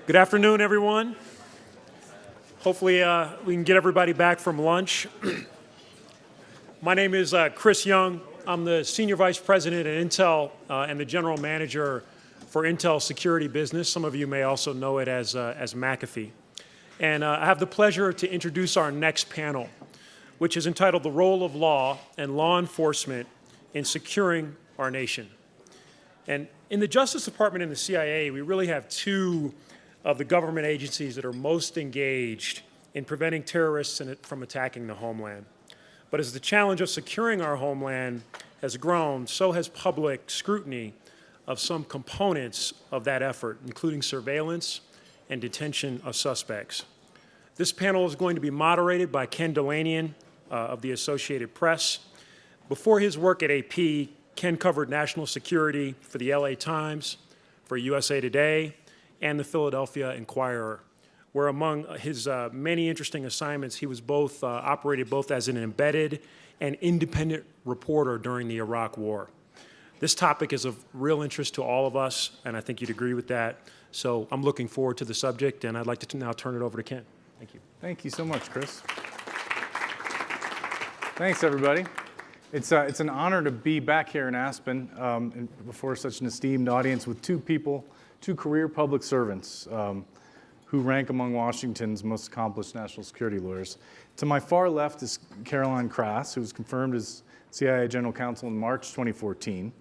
Good afternoon, everyone. Hopefully we can get everybody back from lunch. My name is Chris Young. I'm the Senior Vice President at Intel and the General Manager for Intel Security Business. Some of you may also know it as McAfee. And I have the pleasure to introduce our next panel, which is entitled The Role of Law and Law Enforcement in Securing Our Nation. And in the Justice Department and the CIA, we really have two of the government agencies that are most engaged in preventing terrorists from attacking the homeland. But as the challenge of securing our homeland has grown, so has public scrutiny of some components of that effort, including surveillance and detention of suspects. This panel is going to be moderated by Ken Dilanian of the Associated Press. Before his work at AP, Ken covered national security for the LA Times, for USA Today, and the Philadelphia Inquirer, where among his many interesting assignments, he was operated both as an embedded and independent reporter during the Iraq War. This topic is of real interest to all of us, and I think you'd agree with that. So I'm looking forward to the subject, and I'd like to now turn it over to Ken. Thank you. Thank you so much, Chris. Thanks, everybody. It's an honor to be back here in Aspen and before such an esteemed audience with two career public servants who rank among Washington's most accomplished national security lawyers. To my far left is Krass, who was confirmed as CIA General Counsel in March 2014.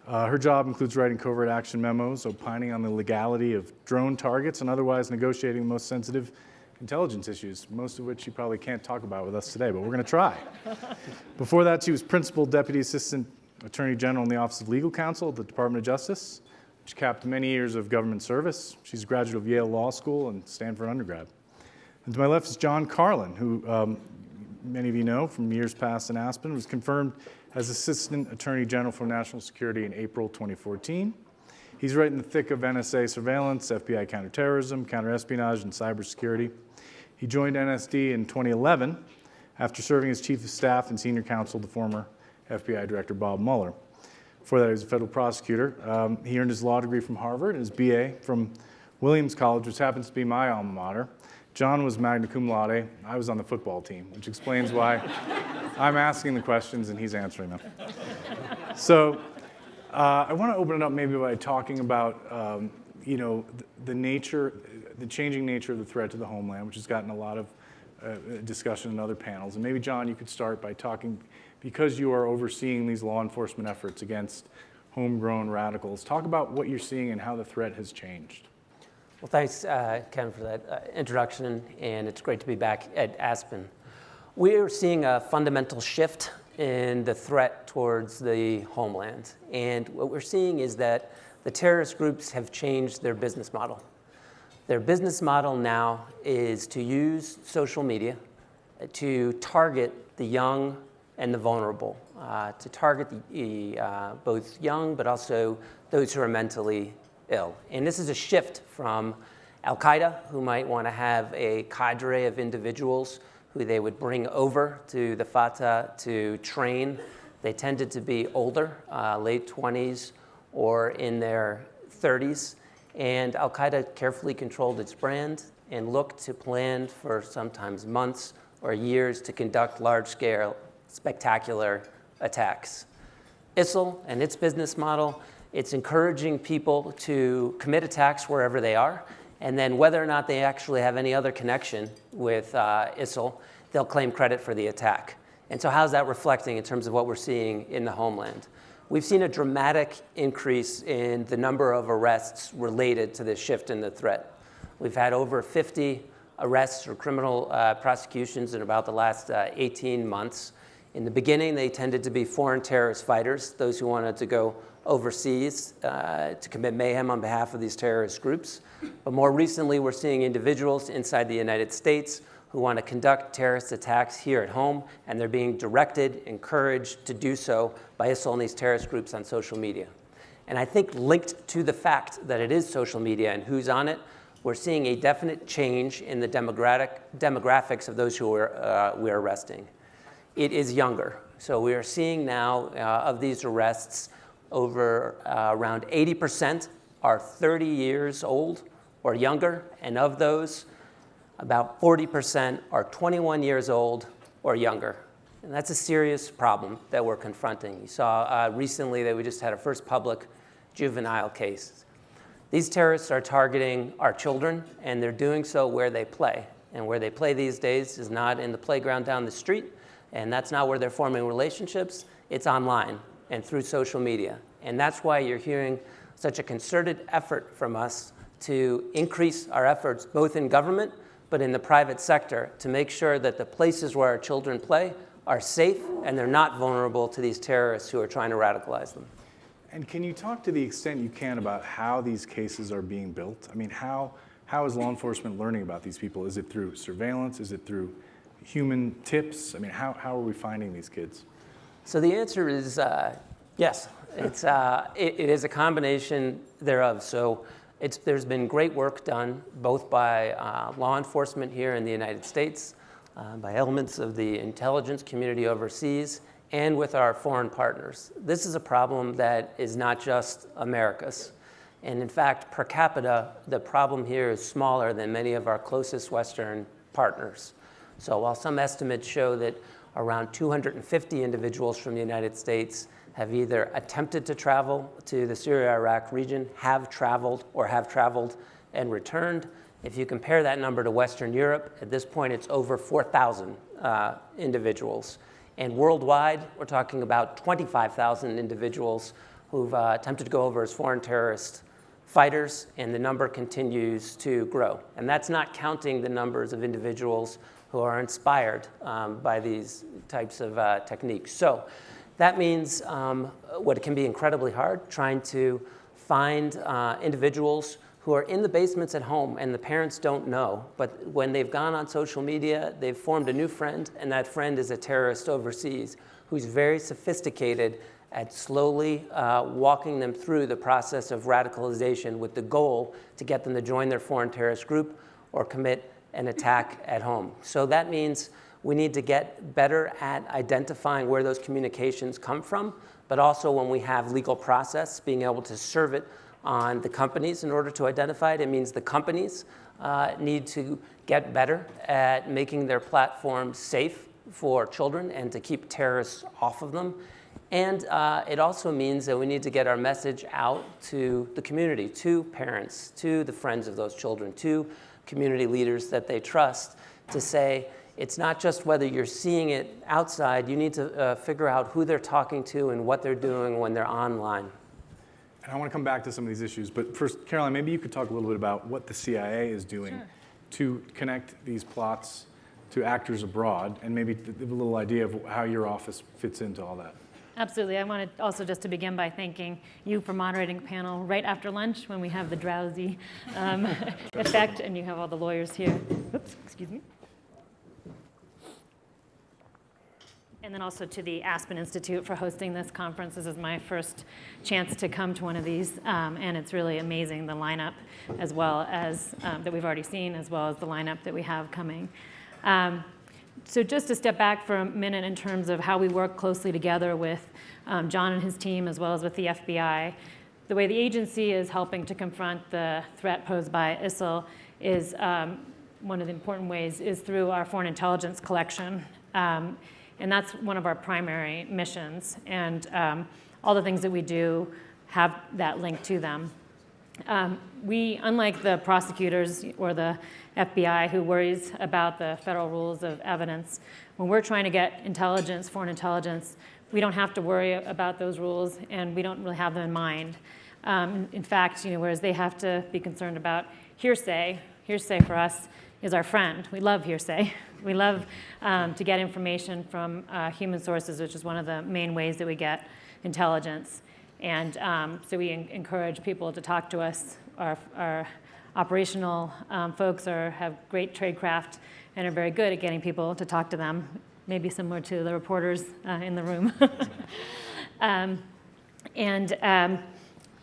Her job includes writing covert action memos, opining on the legality of drone targets, and otherwise negotiating the most sensitive intelligence issues, most of which she probably can't talk about with us today, but we're going to try. Before that, she was Principal Deputy Assistant Attorney General in the Office of Legal Counsel at the Department of Justice, which capped many years of government service. She's a graduate of Yale Law School and Stanford undergrad. And to my left is John Carlin, who many of you know from years past in Aspen, was confirmed as Assistant Attorney General for National Security in April 2014. He's right in the thick of NSA surveillance, FBI counterterrorism, counterespionage, and cybersecurity. He joined NSD in 2011 after serving as Chief of Staff and Senior Counsel to former FBI Director Bob Mueller. Before that, he was a federal prosecutor. He earned his law degree from Harvard and his BA from Williams College, which happens to be my alma mater. John was magna cum laude. I was on the football team, which explains why I'm asking the questions and he's answering them. So I want to open it up maybe by talking about the changing nature of the threat to the homeland, which has gotten a lot of discussion in other panels. And maybe, John, you could start by talking, because you are overseeing these law enforcement efforts against homegrown radicals, talk about what you're seeing and how the threat has changed. Well, thanks, Ken, for that introduction, and it's great to be back at Aspen. We're seeing a fundamental shift in the threat towards the homeland. And what we're seeing is that the terrorist groups have changed their business model. Their business model now is to use social media to target the young and the vulnerable, to target both young but also those who are mentally ill. And this is a shift from Al-Qaeda, who might want to have a cadre of individuals who they would bring over to the Fatah to train. They tended to be older, late 20s or in their 30s. And Al-Qaeda carefully controlled its brand and looked to plan for sometimes months or years to conduct large-scale, spectacular attacks. ISIL and its business model, it's encouraging people to commit attacks wherever they are, and then whether or not they actually have any other connection with ISIL, they'll claim credit for the attack. And so how's that reflecting in terms of what we're seeing in the homeland? We've seen a dramatic increase in the number of arrests related to this shift in the threat. We've had over 50 arrests or criminal prosecutions in about the last 18 months. In the beginning, they tended to be foreign terrorist fighters, those who wanted to go overseas to commit mayhem on behalf of these terrorist groups. But more recently, we're seeing individuals inside the United States who want to conduct terrorist attacks here at home, and they're being directed, encouraged to do so by ISIL and these terrorist groups on social media. And I think linked to the fact that it is social media and who's on it, we're seeing a definite change in the demographics of those who we're arresting. It is younger. So we are seeing now of these arrests, around 80% are 30 years old or younger, and of those, about 40% are 21 years old or younger. And that's a serious problem that we're confronting. You saw recently that we just had our first public juvenile case. These terrorists are targeting our children, and they're doing so where they play. And where they play these days is not in the playground down the street, and that's not where they're forming relationships. It's online and through social media. And that's why you're hearing such a concerted effort from us to increase our efforts both in government but in the private sector to make sure that the places where our children play are safe and they're not vulnerable to these terrorists who are trying to radicalize them. And can you talk to the extent you can about how these cases are being built? I mean, how is law enforcement learning about these people? Is it through surveillance? Is it through human tips? I mean, how are we finding these kids? So the answer is yes. It is a combination thereof. So there's been great work done both by law enforcement here in the United States, by elements of the intelligence community overseas, and with our foreign partners. This is a problem that is not just America's. And in fact, per capita, the problem here is smaller than many of our closest Western partners. So while some estimates show that around 250 individuals from the United States have either attempted to travel to the Syria-Iraq region, have traveled and returned. If you compare that number to Western Europe, at this point it's over 4,000 individuals. And worldwide, we're talking about 25,000 individuals who've attempted to go over as foreign terrorist fighters, and the number continues to grow. And that's not counting the numbers of individuals who are inspired by these types of techniques. So that means what can be incredibly hard, trying to find individuals who are in the basements at home and the parents don't know, but when they've gone on social media, they've formed a new friend, and that friend is a terrorist overseas who's very sophisticated at slowly walking them through the process of radicalization with the goal to get them to join their foreign terrorist group or commit an attack at home. So that means we need to get better at identifying where those communications come from, but also when we have legal process, being able to serve it on the companies in order to identify it. It means the companies need to get better at making their platforms safe for children and to keep terrorists off of them. And it also means that we need to get our message out to the community, to parents, to the friends of those children, to community leaders that they trust, to say, it's not just whether you're seeing it outside, you need to figure out who they're talking to and what they're doing when they're online. And I want to come back to some of these issues, but first, Carolyn, maybe you could talk a little bit about what the CIA is doing to connect these plots to actors abroad, and maybe give a little idea of how your office fits into all that. Absolutely. I wanted also just to begin by thanking you for moderating the panel right after lunch when we have the drowsy effect and you have all the lawyers here. Oops, excuse me. And then also to the Aspen Institute for hosting this conference. This is my first chance to come to one of these, and it's really amazing, the lineup as well as that we've already seen, as well as the lineup that we have coming. So just to step back for a minute in terms of how we work closely together with John and his team, as well as with the FBI, the way the agency is helping to confront the threat posed by ISIL is one of the important ways is through our foreign intelligence collection. And that's one of our primary missions. And all the things that we do have that link to them. We, unlike the prosecutors or the FBI who worries about the federal rules of evidence, when we're trying to get intelligence, foreign intelligence, we don't have to worry about those rules and we don't really have them in mind. In fact, whereas they have to be concerned about hearsay for us is our friend. We love hearsay. We love to get information from human sources, which is one of the main ways that we get intelligence. And so we encourage people to talk to us. Our operational folks have great tradecraft and are very good at getting people to talk to them, maybe similar to the reporters in the room.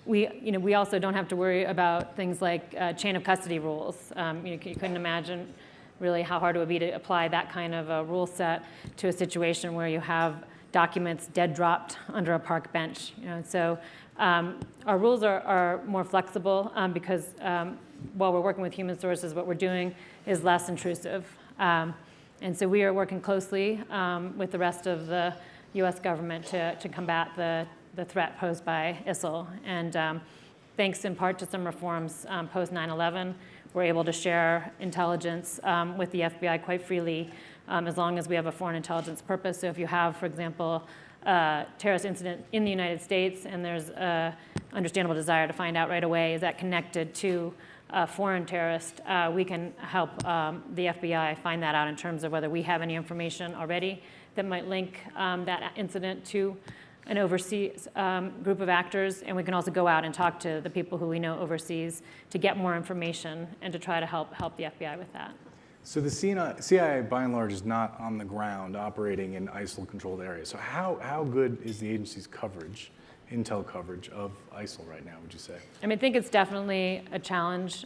We also don't have to worry about things like chain of custody rules. You couldn't imagine really how hard it would be to apply that kind of a rule set to a situation where you have documents dead dropped under a park bench. So Our rules are more flexible because while we're working with human sources, what we're doing is less intrusive. And so we are working closely with the rest of the U.S. government to combat the threat posed by ISIL. And thanks in part to some reforms post 9/11, we're able to share intelligence with the FBI quite freely as long as we have a foreign intelligence purpose. So if you have, for example, a terrorist incident in the United States and there's an understandable desire to find out right away, is that connected to a foreign terrorist, we can help the FBI find that out in terms of whether we have any information already that might link that incident to an overseas group of actors. And we can also go out and talk to the people who we know overseas to get more information and to try to help the FBI with that. So the CIA, by and large, is not on the ground operating in ISIL-controlled areas. So how good is the agency's coverage, intel coverage of ISIL right now, would you say? I mean, I think it's definitely a challenge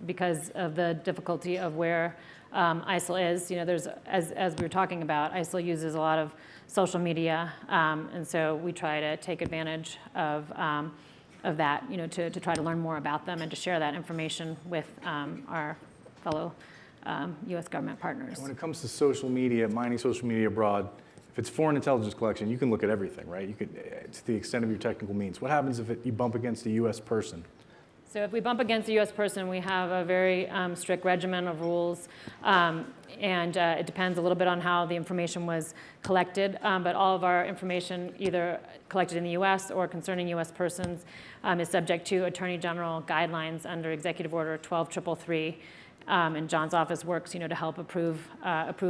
because of the difficulty of where ISIL is. You know, there's, as we were talking about, ISIL uses a lot of social media, and so we try to take advantage of that, you know, to try to learn more about them and to share that information with our fellow U.S. government partners. And when it comes to social media, mining social media abroad, if it's foreign intelligence collection, you can look at everything, right? You could, to the extent of your technical means. What happens if you bump against a U.S. person? So if we bump against a U.S. person, we have a very strict regimen of rules, and it depends a little bit on how the information was collected, but all of our information, either collected in the U.S. or concerning U.S. persons, is subject to Attorney General guidelines under Executive Order 12333, and John's office works, you know, to help approve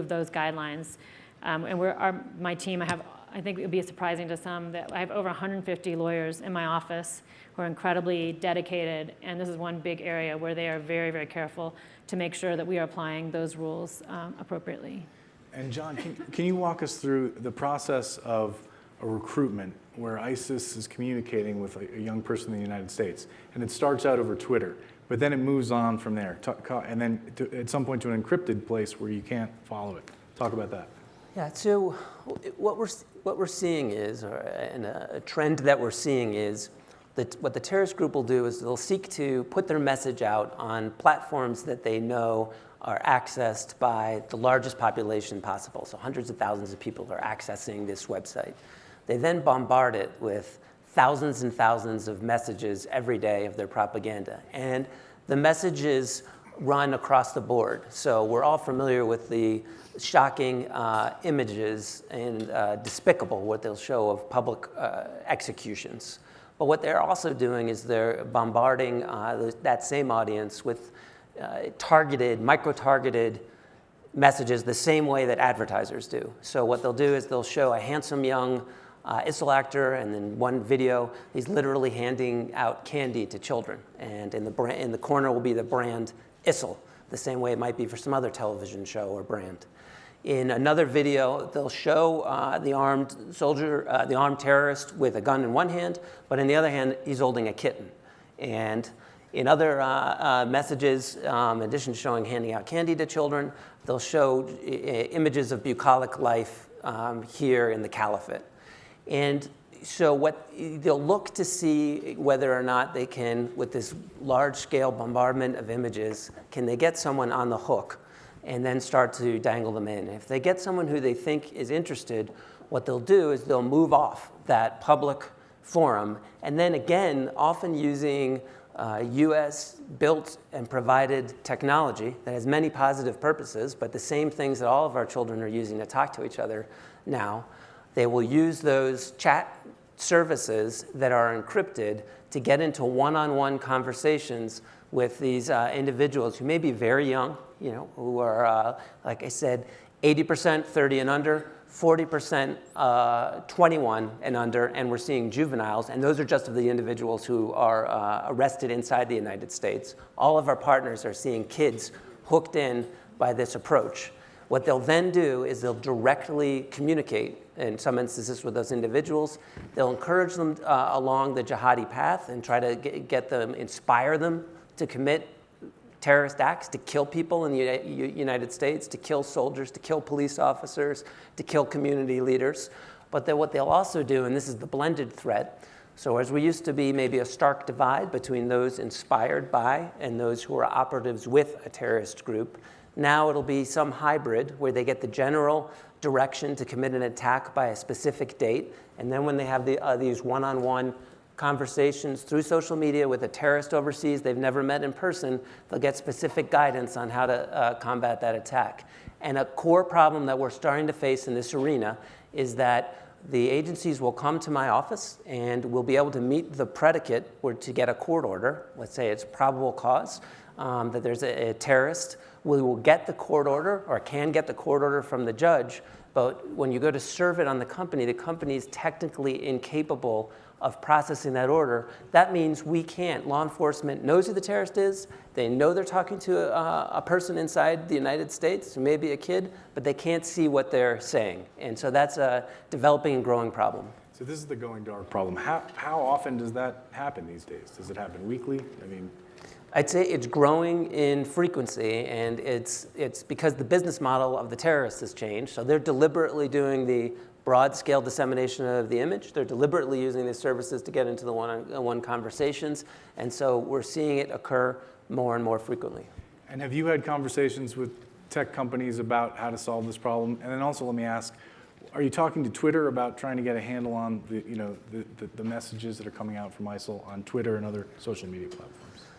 those guidelines. And my team, I think it would be surprising to some that I have over 150 lawyers in my office who are incredibly dedicated, and this is one big area where they are very, very careful to make sure that we are applying those rules appropriately. And John, can you walk us through the process of a recruitment where ISIS is communicating with a young person in the United States, and it starts out over Twitter, but then it moves on from there, and then at some point to an encrypted place where you can't follow it. Talk about that. Yeah, so what we're seeing is, and a trend that we're seeing is, that what the terrorist group will do is they'll seek to put their message out on platforms that they know are accessed by the largest population possible. So hundreds of thousands of people are accessing this website. They then bombard it with thousands and thousands of messages every day of their propaganda. And the messages run across the board. So we're all familiar with the shocking images and despicable what they'll show of public executions. But what they're also doing is they're bombarding that same audience with targeted, micro-targeted messages the same way that advertisers do. So what they'll do is they'll show a handsome young ISIL actor, and then one video, he's literally handing out candy to children. And in the corner will be the brand ISIL, the same way it might be for some other television show or brand. In another video, they'll show the armed soldier, the armed terrorist with a gun in one hand, but in the other hand, he's holding a kitten. And in other messages, in addition to handing out candy to children, they'll show images of bucolic life here in the caliphate. And so what they'll look to see whether or not they can, with this large-scale bombardment of images, can they get someone on the hook and then start to dangle them in. If they get someone who they think is interested, what they'll do is they'll move off that public forum, and then again, often using US-built and provided technology that has many positive purposes, but the same things that all of our children are using to talk to each other now. They will use those chat services that are encrypted to get into one-on-one conversations with these individuals who may be very young, you know, who are, like I said, 80% 30 and under, 40% 21 and under, and we're seeing juveniles, and those are just of the individuals who are arrested inside the United States. All of our partners are seeing kids hooked in by this approach. What they'll then do is they'll directly communicate, in some instances with those individuals. They'll encourage them along the jihadi path and try to get them, inspire them to commit terrorist acts, to kill people in the United States, to kill soldiers, to kill police officers, to kill community leaders. But then what they'll also do, and this is the blended threat, So as we used to be maybe a stark divide between those inspired by and those who are operatives with a terrorist group, now it'll be some hybrid where they get the general direction to commit an attack by a specific date, and then when they have these one-on-one conversations through social media with a terrorist overseas they've never met in person, they'll get specific guidance on how to combat that attack. And a core problem that we're starting to face in this arena is that the agencies will come to my office and we'll be able to meet the predicate or to get a court order. Let's say it's probable cause that there's a terrorist. We will get the court order or can get the court order from the judge, but when you go to serve it on the company is technically incapable of processing that order. That means we can't. Law enforcement knows who the terrorist is. They know they're talking to a person inside the United States, maybe a kid, but they can't see what they're saying. And so that's a developing and growing problem. So this is the going dark problem. How often does that happen these days? Does it happen weekly? I mean, I'd say it's growing in frequency, and it's because the business model of the terrorists has changed. So they're deliberately doing the broad-scale dissemination of the image. They're deliberately using these services to get into the one-on-one conversations, and so we're seeing it occur more and more frequently. and have you had conversations with tech companies about how to solve this problem? And then also let me ask, are you talking to Twitter about trying to get a handle on the messages that are coming out from ISIL on Twitter and other social media platforms?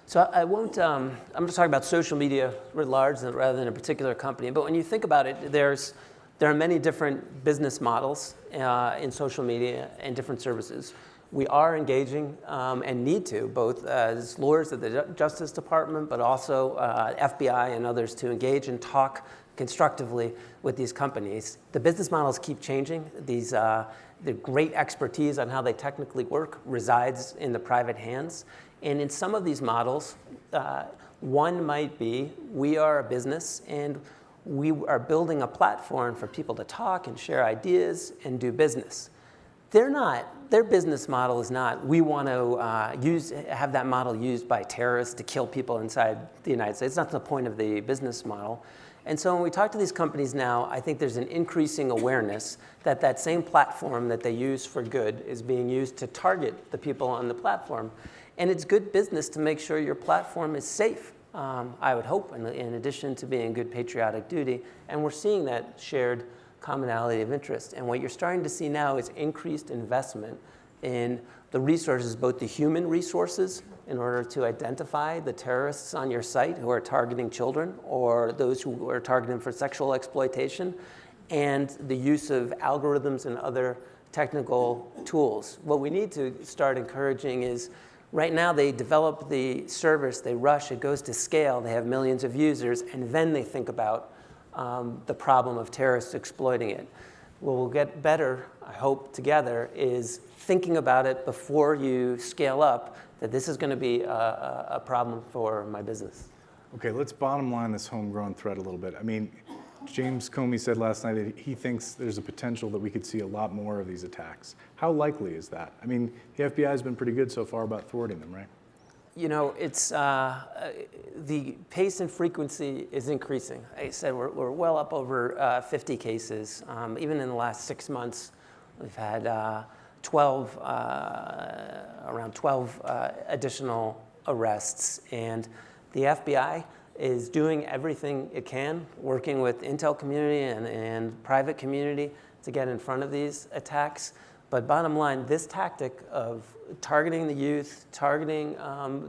So I won't, I'm going to talk about social media writ large rather than a particular company. But when you think about it, there are many different business models in social media and different services. We are engaging and need to, both as lawyers at the Justice Department, but also FBI and others, to engage and talk constructively with these companies. The business models keep changing. The great expertise on how they technically work resides in the private hands. And in some of these models, one might be, we are a business and we are building a platform for people to talk and share ideas and do business. Their business model is not, we want to have that model used by terrorists to kill people inside the United States. That's not the point of the business model. And so when we talk to these companies now, I think there's an increasing awareness that that same platform that they use for good is being used to target the people on the platform. And it's good business to make sure your platform is safe, I would hope, in addition to being good patriotic duty. And we're seeing that shared commonality of interest. And what you're starting to see now is increased investment in the resources, both the human resources in order to identify the terrorists on your site who are targeting children or those who are targeting for sexual exploitation, and the use of algorithms and other technical tools. What we need to start encouraging is, right now they develop the service, they rush, it goes to scale, they have millions of users, and then they think about the problem of terrorists exploiting it. What we'll get better, I hope, together is thinking about it before you scale up, that this is going to be a problem for my business. Okay, let's bottom line this homegrown threat a little bit. I mean, James Comey said last night that he thinks there's a potential that we could see a lot more of these attacks. How likely is that? I mean, the FBI has been pretty good so far about thwarting them, right? You know, it's the pace and frequency is increasing. I said we're well up over 50 cases. Even in the last 6 months, we've had around 12 additional arrests. And the FBI is doing everything it can, working with intel community and private community to get in front of these attacks. But bottom line, this tactic of targeting the youth, targeting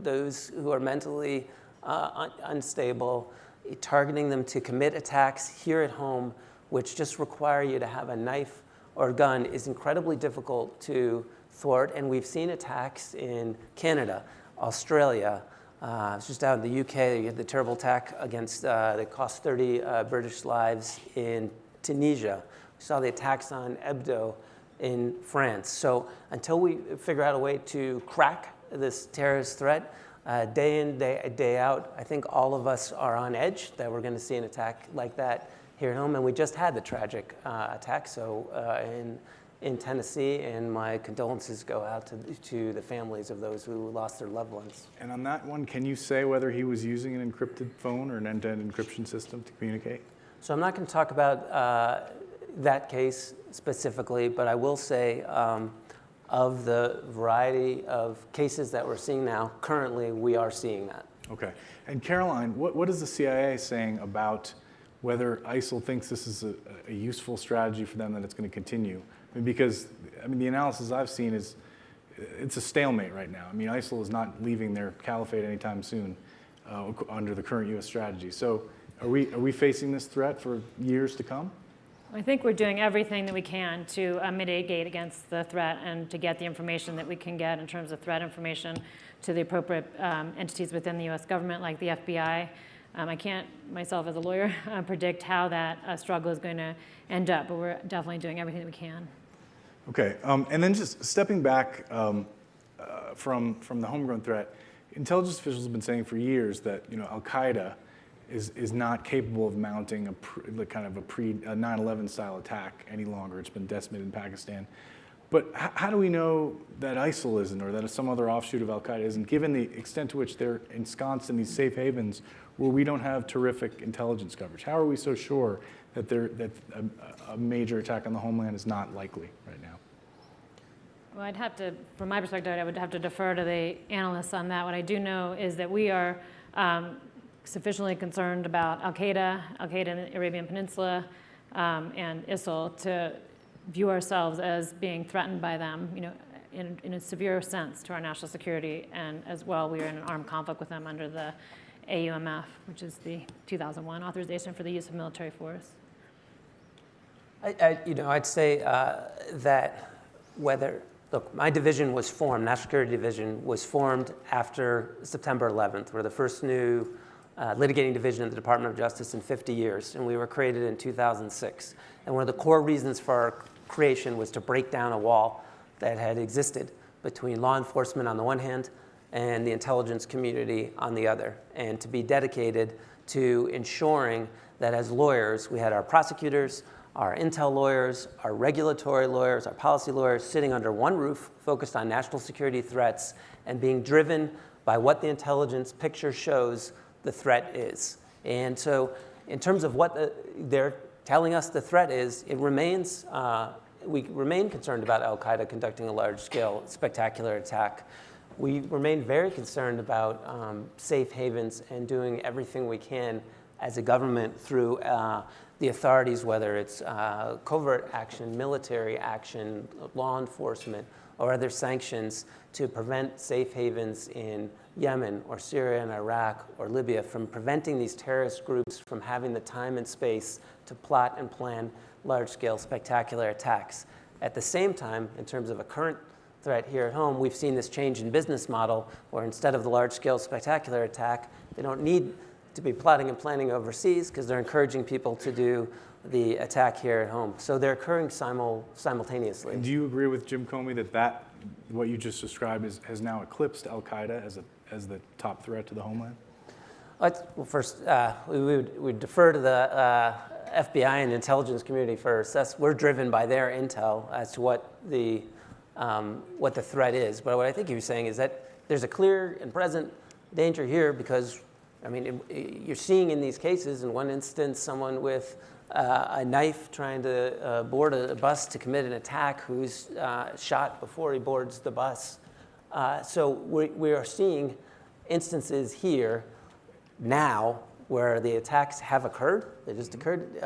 those who are mentally unstable, targeting them to commit attacks here at home, which just require you to have a knife or a gun, is incredibly difficult to thwart. And we've seen attacks in Canada, Australia. I was just out in the UK. You had the terrible attack against that cost 30 British lives in Tunisia. We saw the attacks on Hebdo in France. So until we figure out a way to crack this terrorist threat, day in, day out, I think all of us are on edge that we're going to see an attack like that here at home. And we just had the tragic attack in Tennessee, and my condolences go out to the families of those who lost their loved ones. And on that one, can you say whether he was using an encrypted phone or an end-to-end encryption system to communicate? So I'm not going to talk about that case specifically, but I will say of the variety of cases that we're seeing now, currently we are seeing that. Okay. And Caroline, what is the CIA saying about whether ISIL thinks this is a useful strategy for them, that it's going to continue? I mean, because the analysis I've seen is it's a stalemate right now. I mean, ISIL is not leaving their caliphate anytime soon under the current U.S. strategy. So are we facing this threat for years to come? I think we're doing everything that we can to mitigate against the threat and to get the information that we can get in terms of threat information to the appropriate entities within the U.S. government, like the FBI. I can't, myself as a lawyer, predict how that struggle is going to end up, but we're definitely doing everything that we can. Okay, and then just stepping back from the homegrown threat, intelligence officials have been saying for years that Al-Qaeda is not capable of mounting a pre-9/11 style attack any longer. It's been decimated in Pakistan. But how do we know that ISIL isn't, or that some other offshoot of Al-Qaeda isn't, given the extent to which they're ensconced in these safe havens where we don't have terrific intelligence coverage? How are we so sure that a major attack on the homeland is not likely right now? Well, I'd have to, from my perspective, I would have to defer to the analysts on that. What I do know is that we are sufficiently concerned about Al-Qaeda in the Arabian Peninsula, and ISIL to view ourselves as being threatened by them, in a severe sense to our national security, and as well we are in an armed conflict with them under the AUMF, which is the 2001 authorization for the use of military force. I'd say that look, my division was formed, National Security Division was formed after September 11th. We're the first new litigating division in the Department of Justice in 50 years, and we were created in 2006. And one of the core reasons for our creation was to break down a wall that had existed between law enforcement on the one hand and the intelligence community on the other, and to be dedicated to ensuring that as lawyers, we had our prosecutors, our intel lawyers, our regulatory lawyers, our policy lawyers sitting under one roof, focused on national security threats and being driven by what the intelligence picture shows the threat is. And so in terms of what they're telling us the threat is, it remains, we remain concerned about Al-Qaeda conducting a large-scale, spectacular attack. We remain very concerned about safe havens and doing everything we can as a government through the authorities, whether it's covert action, military action, law enforcement, or other sanctions to prevent safe havens in Yemen or Syria and Iraq or Libya from preventing these terrorist groups from having the time and space to plot and plan large-scale spectacular attacks. At the same time, in terms of a current threat here at home, we've seen this change in business model where instead of the large-scale spectacular attack, they don't need to be plotting and planning overseas because they're encouraging people to do the attack here at home. So they're occurring simultaneously. And do you agree with Jim Comey that what you just described has now eclipsed Al-Qaeda as the top threat to the homeland? Well, first, we would defer to the FBI and intelligence community first. We're driven by their intel as to what the threat is. But what I think you're saying is that there's a clear and present danger here because, you're seeing in these cases, in one instance, someone with a knife trying to board a bus to commit an attack who's shot before he boards the bus. So we are seeing instances here now where the attacks have occurred. They just occurred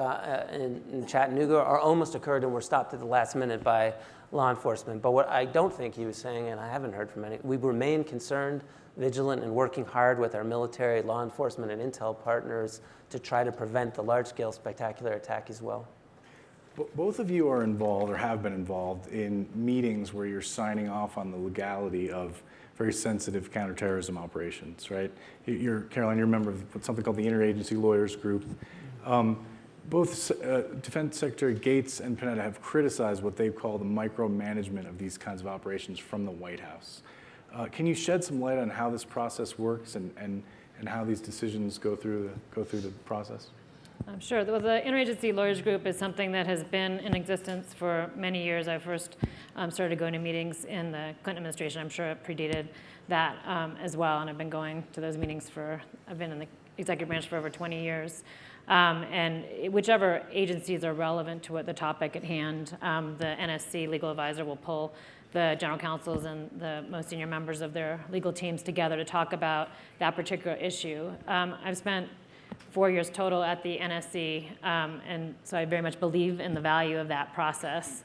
in Chattanooga, or almost occurred, and were stopped at the last minute by law enforcement. But what I don't think he was saying, and I haven't heard from any, we remain concerned, vigilant, and working hard with our military, law enforcement, and intel partners to try to prevent the large-scale spectacular attack as well. Both of you are involved, or have been involved, in meetings where you're signing off on the legality of very sensitive counterterrorism operations, right? Caroline, you're a member of something called the Interagency Lawyers Group. Both Defense Secretary Gates and Panetta have criticized what they call the micromanagement of these kinds of operations from the White House. Can you shed some light on how this process works and how these decisions go through the process? Sure. Well, the Interagency Lawyers Group is something that has been in existence for many years. I first started going to meetings in the Clinton administration. I'm sure it predated that as well, and I've been going to those meetings I've been in the executive branch for over 20 years. And whichever agencies are relevant to the topic at hand, the NSC legal advisor will pull the general counsels and the most senior members of their legal teams together to talk about that particular issue. I've spent 4 years total at the NSC, and so I very much believe in the value of that process.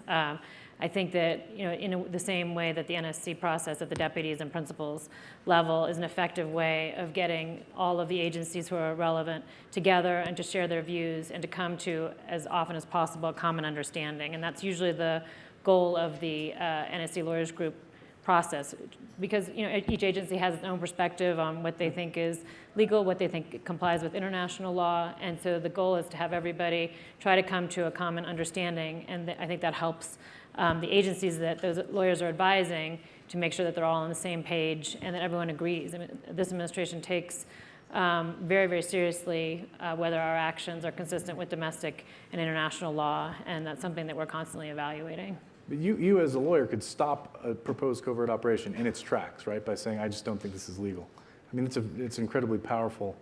I think that, in the same way that the NSC process at the deputies and principals level is an effective way of getting all of the agencies who are relevant together and to share their views and to come to, as often as possible, a common understanding. And that's usually the goal of the NSC Lawyers Group process, because each agency has its own perspective on what they think is legal, what they think complies with international law, and so the goal is to have everybody try to come to a common understanding, and I think that helps the agencies that those lawyers are advising to make sure that they're all on the same page and that everyone agrees. I mean, this administration takes very, very seriously whether our actions are consistent with domestic and international law, and that's something that we're constantly evaluating. But you as a lawyer could stop a proposed covert operation in its tracks, right, by saying, I just don't think this is legal. I mean, it's an incredibly powerful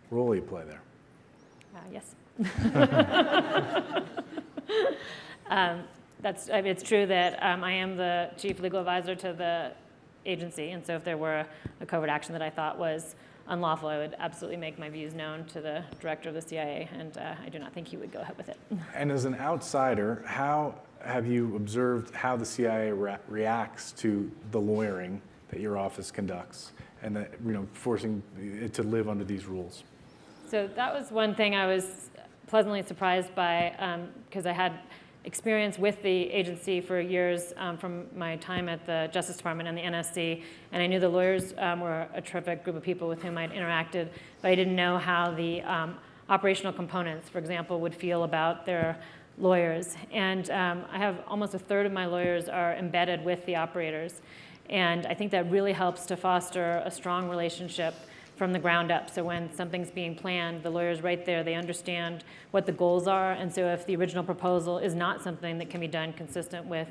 role you play there. Yes. It's true that I am the chief legal advisor to the agency, and so if there were a covert action that I thought was unlawful, I would absolutely make my views known to the director of the CIA, and I do not think he would go ahead with it. And as an outsider, how have you observed how the CIA reacts to the lawyering that your office conducts and that, forcing it to live under these rules? So that was one thing I was pleasantly surprised by, because I had experience with the agency for years from my time at the Justice Department and the NSC, and I knew the lawyers were a terrific group of people with whom I'd interacted, but I didn't know how the operational components, for example, would feel about their lawyers. And I have almost a third of my lawyers are embedded with the operators, and I think that really helps to foster a strong relationship from the ground up. So when something's being planned, the lawyers right there, they understand what the goals are. And so if the original proposal is not something that can be done consistent with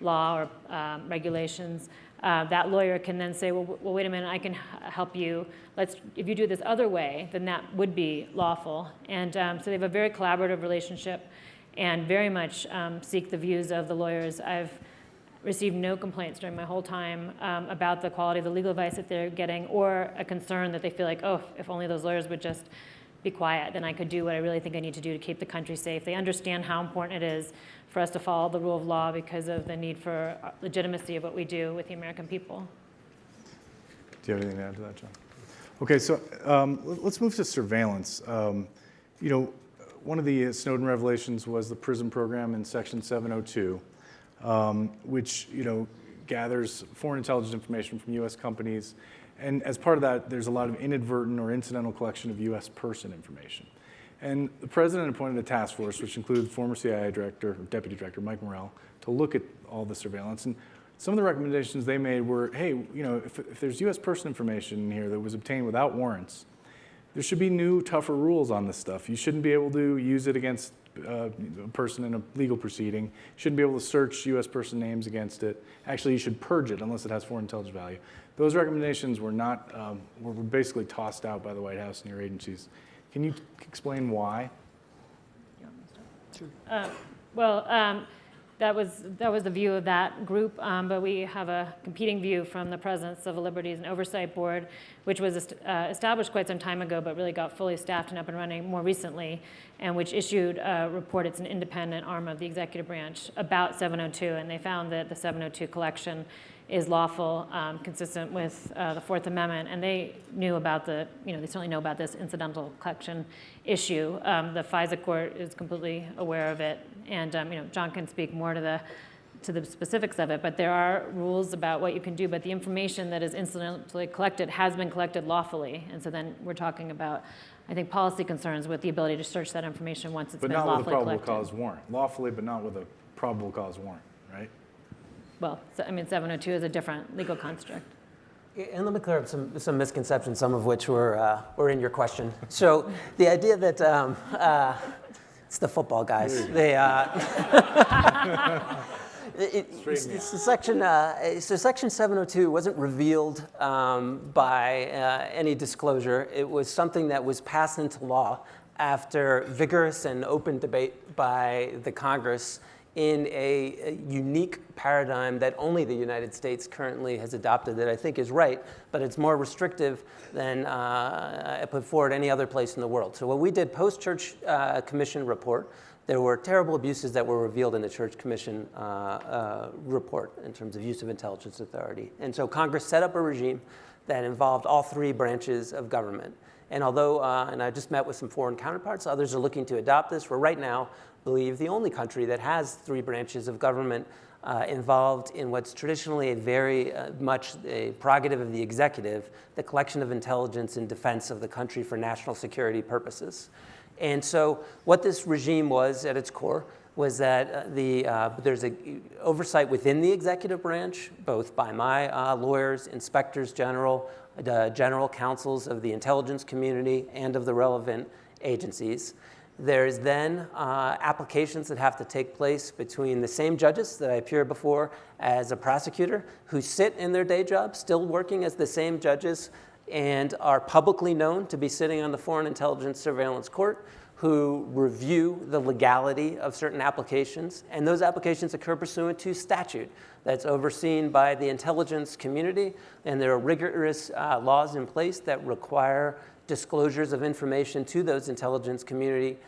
law or regulations, that lawyer can then say, well, wait a minute, I can help you. If you do this other way, then that would be lawful. And so they have a very collaborative relationship and very much seek the views of the lawyers. I've received no complaints during my whole time about the quality of the legal advice that they're getting, or a concern that they feel like, oh, if only those lawyers would just be quiet, then I could do what I really think I need to do to keep the country safe. They understand how important it is for us to follow the rule of law because of the need for legitimacy of what we do with the American people. Do you have anything to add to that, John? Okay, so let's move to surveillance. One of the Snowden revelations was the PRISM program in Section 702. Which gathers foreign intelligence information from U.S. companies, and as part of that, there's a lot of inadvertent or incidental collection of U.S. person information. And the president appointed a task force, which included former CIA director, or deputy director Mike Morrell, to look at all the surveillance. And some of the recommendations they made were, hey, if there's U.S. person information in here that was obtained without warrants, there should be new, tougher rules on this stuff. You shouldn't be able to use it against a person in a legal proceeding. You shouldn't be able to search U.S. person names against it. Actually, you should purge it unless it has foreign intelligence value. Those recommendations were not, were basically tossed out by the White House and your agencies. Can you explain why? That was the view of that group, but we have a competing view from the President's Civil Liberties and Oversight Board, which was established quite some time ago, but really got fully staffed and up and running more recently, and which issued a report. It's an independent arm of the executive branch about 702, and they found that the 702 collection is lawful, consistent with the Fourth Amendment, and they knew about they certainly know about this incidental collection issue. The FISA court is completely aware of it, and John can speak more to the specifics of it, but there are rules about what you can do, but the information that is incidentally collected has been collected lawfully, and so then we're talking about, I think, policy concerns with the ability to search that information once it's been lawfully collected. But not with a probable cause warrant. Lawfully, but not with a probable cause warrant, right? Well, 702 is a different legal construct. And let me clear up some misconceptions, some of which were in your question. So the idea that it's the football guys. Section 702 wasn't revealed by any disclosure. It was something that was passed into law after vigorous and open debate by the Congress in a unique paradigm that only the United States currently has adopted that I think is right, but it's more restrictive than put forward any other place in the world. So what we did post-Church Commission report, there were terrible abuses that were revealed in the Church Commission report in terms of use of intelligence authority. And so Congress set up a regime that involved all three branches of government. And although, and I just met with some foreign counterparts, others are looking to adopt this. We're right now, believe, the only country that has three branches of government involved in what's traditionally a very much a prerogative of the executive, the collection of intelligence in defense of the country for national security purposes. And so what this regime was at its core was that there's an oversight within the executive branch, both by my lawyers, inspectors general, the general counsels of the intelligence community and of the relevant agencies. There's then applications that have to take place between the same judges that I appear before as a prosecutor, who sit in their day job, still working as the same judges, and are publicly known to be sitting on the Foreign Intelligence Surveillance Court, who review the legality of certain applications. And those applications occur pursuant to statute that's overseen by the intelligence community. And there are rigorous laws in place that require disclosures of information to those intelligence committees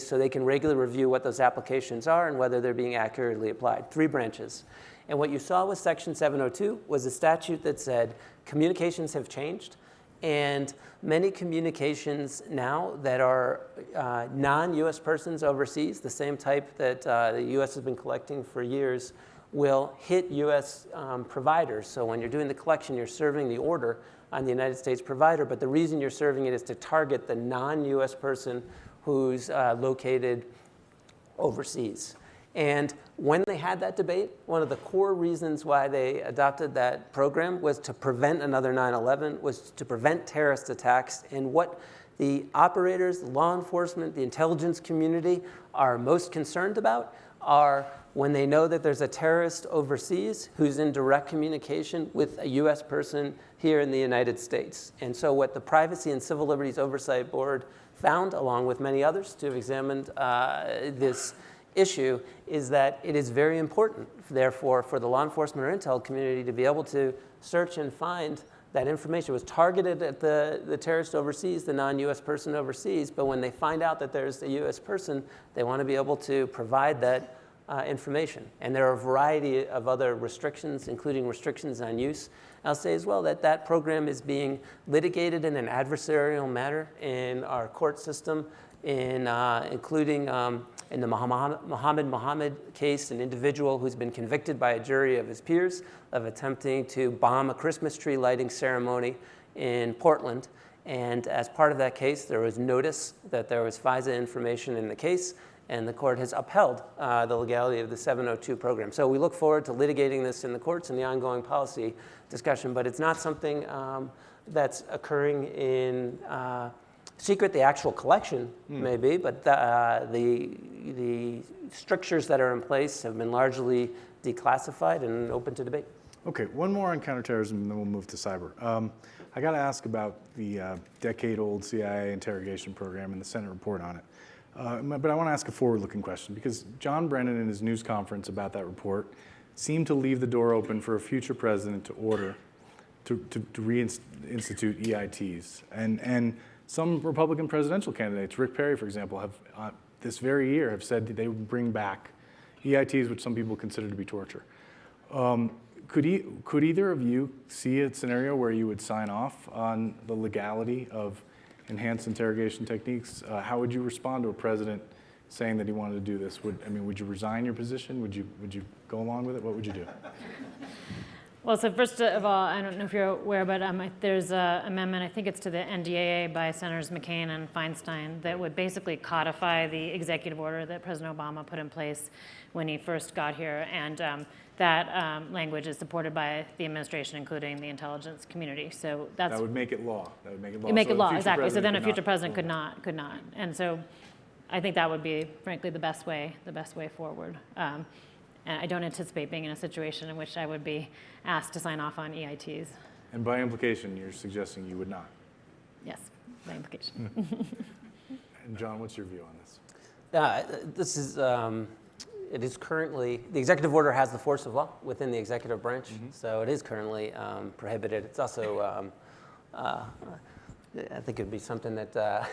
so they can regularly review what those applications are and whether they're being accurately applied. Three branches. And what you saw with Section 702 was a statute that said communications have changed, and many communications now that are non-U.S. persons overseas, the same type that the U.S. has been collecting for years, will hit U.S. providers. So when you're doing the collection, you're serving the order on the United States provider, but the reason you're serving it is to target the non-U.S. person who's located overseas. And when they had that debate, one of the core reasons why they adopted that program was to prevent another 9/11, was to prevent terrorist attacks. And what the operators, law enforcement, the intelligence community are most concerned about are when they know that there's a terrorist overseas who's in direct communication with a U.S. person here in the United States. And so what the Privacy and Civil Liberties Oversight Board found, along with many others to have examined this issue, is that it is very important, therefore, for the law enforcement or intel community to be able to search and find that information. It was targeted at the terrorist overseas, the non-U.S. person overseas, but when they find out that there's a U.S. person, they want to be able to provide that information. And there are a variety of other restrictions, including restrictions on use. I'll say as well that that program is being litigated in an adversarial manner in our court system, including in the Mohammed case, an individual who's been convicted by a jury of his peers of attempting to bomb a Christmas tree lighting ceremony in Portland. And as part of that case, there was notice that there was FISA information in the case, and the court has upheld the legality of the 702 program. So we look forward to litigating this in the courts and the ongoing policy discussion, but it's not something that's occurring in secret. The actual collection may be, but the strictures that are in place have been largely declassified and open to debate. Okay, one more on counterterrorism, and then we'll move to cyber. I got to ask about the decade-old CIA interrogation program and the Senate report on it. But I want to ask a forward-looking question, because John Brennan in his news conference about that report seemed to leave the door open for a future president to order to reinstitute EITs. And some Republican presidential candidates, Rick Perry, for example, have this very year have said that they would bring back EITs, which some people consider to be torture. Could either of you see a scenario where you would sign off on the legality of enhanced interrogation techniques? How would you respond to a president saying that he wanted to do this? Would you resign your position? Would you go along with it? What would you do? Well, so first of all, I don't know if you're aware, but there's an amendment, I think it's to the NDAA by Senators McCain and Feinstein, that would basically codify the executive order that President Obama put in place when he first got here. And that language is supported by the administration, including the intelligence community. So that would make it law. That would make it law. You make it law, exactly. So then a future president could not. And so I think that would be, frankly, the best way forward. And I don't anticipate being in a situation in which I would be asked to sign off on EITs. And by implication, you're suggesting you would not. Yes, by implication. And John, what's your view on this? It is currently, the executive order has the force of law within the executive branch, so it is currently prohibited. It's also, I think it would be something that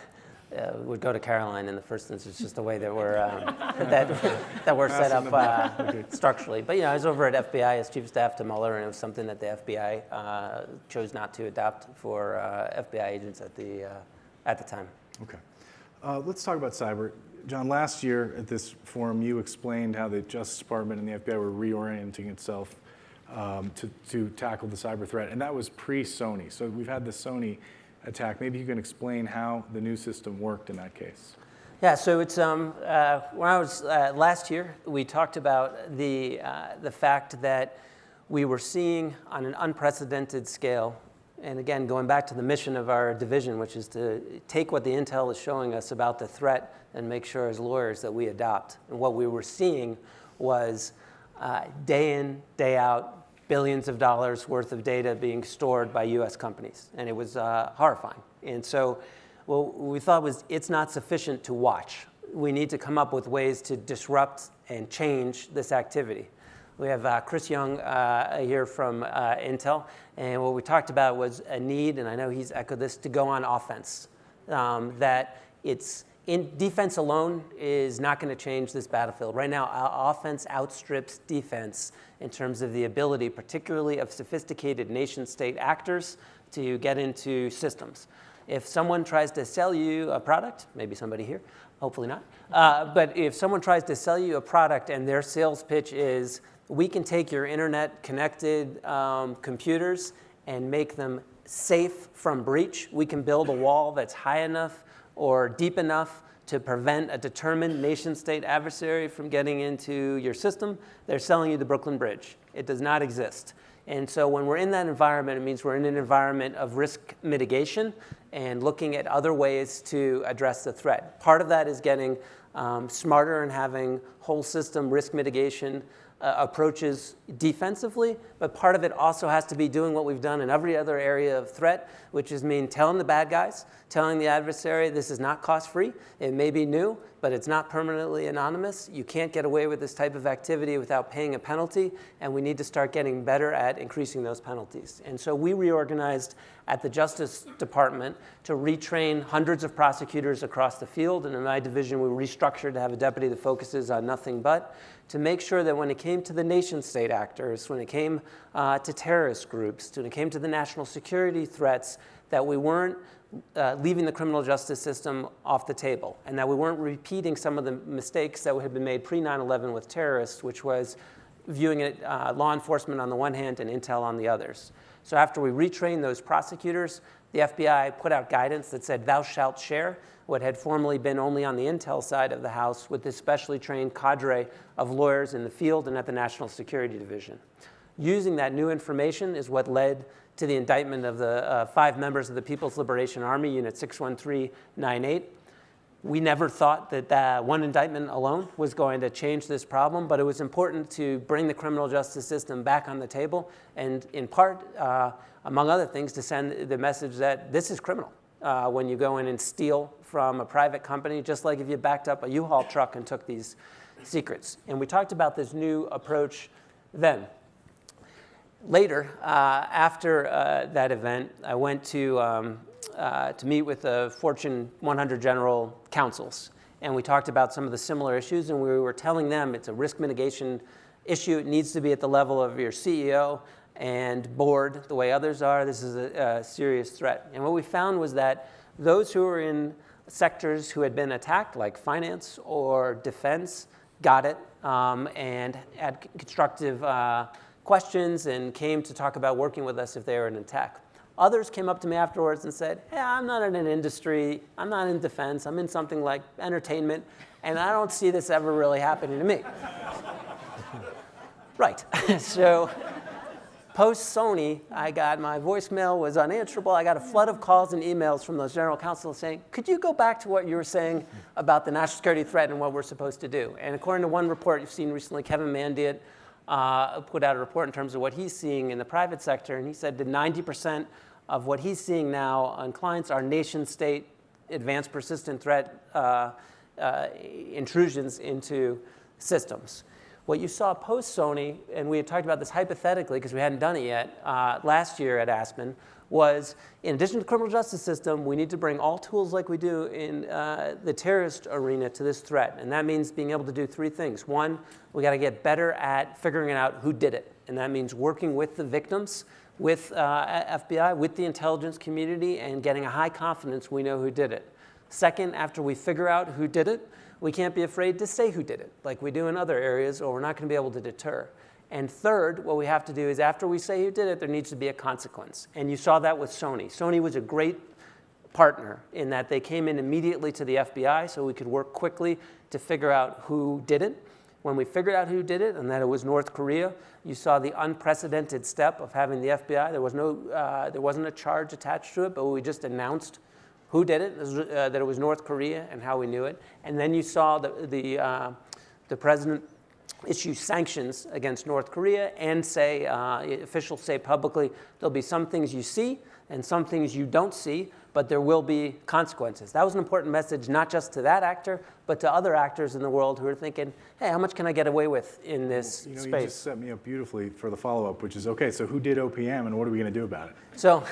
would go to Carlin in the first instance, just the way that we're that we're set up structurally. But I was over at FBI as chief of staff to Mueller, and it was something that the FBI chose not to adopt for FBI agents at the time. Okay. Let's talk about cyber. John, last year at this forum, you explained how the Justice Department and the FBI were reorienting itself to tackle the cyber threat, and that was pre-Sony. So we've had the Sony attack. Maybe you can explain how the new system worked in that case. Yeah, so it's when I was last year, we talked about the fact that we were seeing on an unprecedented scale. And again, going back to the mission of our division, which is to take what the intel is showing us about the threat and make sure as lawyers that we adopt. And what we were seeing was day in, day out, billions of dollars worth of data being stored by US companies. And it was horrifying. And so what we thought was it's not sufficient to watch. We need to come up with ways to disrupt and change this activity. We have Chris Young here from Intel, and what we talked about was a need, and I know he's echoed this, to go on offense. That defense alone is not going to change this battlefield. Right now, offense outstrips defense in terms of the ability, particularly of sophisticated nation-state actors, to get into systems. If someone tries to sell you a product, maybe somebody here, hopefully not, but if someone tries to sell you a product and their sales pitch is, we can take your internet-connected computers and make them safe from breach. We can build a wall that's high enough or deep enough to prevent a determined nation-state adversary from getting into your system. They're selling you the Brooklyn Bridge. It does not exist. And so when we're in that environment, it means we're in an environment of risk mitigation and looking at other ways to address the threat. Part of that is getting smarter and having whole system risk mitigation approaches defensively, but part of it also has to be doing what we've done in every other area of threat, which is telling the bad guys, telling the adversary this is not cost-free. It may be new, but it's not permanently anonymous. You can't get away with this type of activity without paying a penalty, and we need to start getting better at increasing those penalties. And so we reorganized at the Justice Department to retrain hundreds of prosecutors across the field, and in my division we restructured to have a deputy that focuses on nothing but, to make sure that when it came to the nation-state actors, when it came to terrorist groups, when it came to the national security threats, that we weren't leaving the criminal justice system off the table, and that we weren't repeating some of the mistakes that had been made pre-9/11 with terrorists, which was viewing it law enforcement on the one hand and intel on the others. So after we retrained those prosecutors, the FBI put out guidance that said, thou shalt share what had formerly been only on the intel side of the house with this specially trained cadre of lawyers in the field and at the National Security Division. Using that new information is what led to the indictment of the 5 members of the People's Liberation Army, Unit 61398. We never thought that one indictment alone was going to change this problem, but it was important to bring the criminal justice system back on the table, and in part, among other things, to send the message that this is criminal. When you go in and steal from a private company, just like if you backed up a U-Haul truck and took these secrets. And we talked about this new approach then. Later, after that event, I went to meet with the Fortune 100 general counsels. And we talked about some of the similar issues, and we were telling them it's a risk mitigation issue. It needs to be at the level of your CEO and board, the way others are. This is a serious threat. And what we found was that those who were in sectors who had been attacked, like finance or defense, got it and had constructive questions and came to talk about working with us if they were in attack. Others came up to me afterwards and said, hey, I'm not in an industry, I'm not in defense, I'm in something like entertainment, and I don't see this ever really happening to me. Right. So Post-Sony, my voicemail was unanswerable. I got a flood of calls and emails from those general counsel saying, could you go back to what you were saying about the national security threat and what we're supposed to do? And according to one report you've seen recently, Kevin Mandiant put out a report in terms of what he's seeing in the private sector, and he said that 90% of what he's seeing now on clients are nation-state advanced persistent threat intrusions into systems. What you saw post-Sony, and we had talked about this hypothetically because we hadn't done it yet, last year at Aspen, was in addition to the criminal justice system, we need to bring all tools like we do in the terrorist arena to this threat. And that means being able to do three things. One, we got to get better at figuring out who did it. And that means working with the victims, with FBI, with the intelligence community, and getting a high confidence we know who did it. Second, after we figure out who did it, we can't be afraid to say who did it, like we do in other areas, or we're not going to be able to deter. And third, what we have to do is after we say who did it, there needs to be a consequence. And you saw that with Sony. Sony was a great partner in that they came in immediately to the FBI so we could work quickly to figure out who did it. When we figured out who did it and that it was North Korea, you saw the unprecedented step of having the FBI. There wasn't a charge attached to it, but we just announced who did it, that it was North Korea and how we knew it. And then you saw the president issue sanctions against North Korea and say, officials say publicly, there'll be some things you see and some things you don't see, but there will be consequences. That was an important message, not just to that actor, but to other actors in the world who are thinking, hey, how much can I get away with in this space? You just set me up beautifully for the follow-up, which is, okay, so who did OPM and what are we going to do about it? So,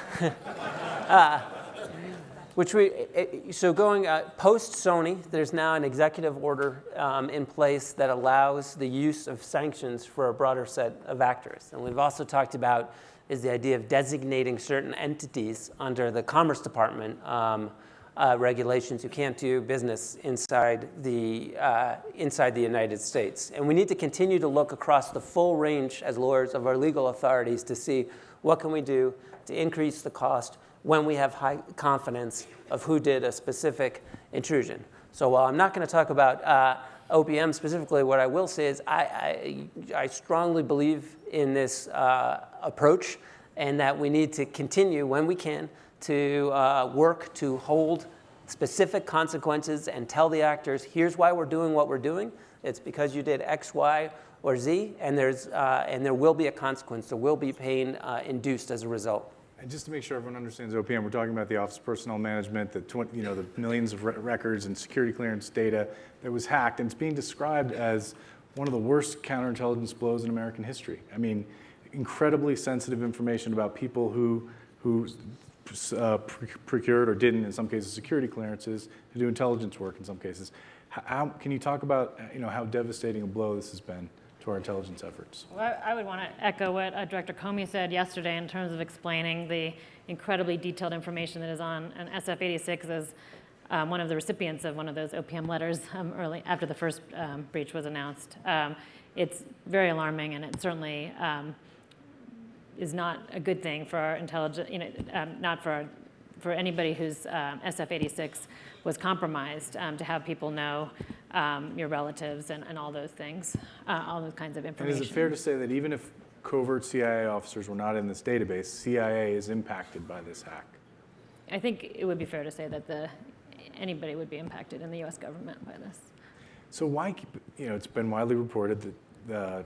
going post-Sony, there's now an executive order in place that allows the use of sanctions for a broader set of actors. And we've also talked about is the idea of designating certain entities under the Commerce Department regulations who can't do business inside the United States. And we need to continue to look across the full range as lawyers of our legal authorities to see what can we do to increase the cost when we have high confidence of who did a specific intrusion. So while I'm not going to talk about OPM specifically, what I will say is I strongly believe in this approach and that we need to continue when we can to work to hold specific consequences and tell the actors, here's why we're doing what we're doing. It's because you did X, Y, or Z, and there will be a consequence. There will be pain induced as a result. And just to make sure everyone understands OPM, we're talking about the Office of Personnel Management, the millions of records and security clearance data that was hacked, and it's being described as one of the worst counterintelligence blows in American history. I mean, incredibly sensitive information about people who procured or didn't, in some cases, security clearances to do intelligence work in some cases. Can you talk about how devastating a blow this has been to our intelligence efforts? Well, I would want to echo what Director Comey said yesterday in terms of explaining the incredibly detailed information that is on an SF-86 as one of the recipients of one of those OPM letters early after the first breach was announced. It's very alarming, and it certainly is not a good thing for our intelligence, not for anybody whose SF-86 was compromised, to have people know your relatives and all those things, all those kinds of information. And is it fair to say that even if covert CIA officers were not in this database, CIA is impacted by this hack? I think it would be fair to say that anybody would be impacted in the U.S. government by this. So why, it's been widely reported that the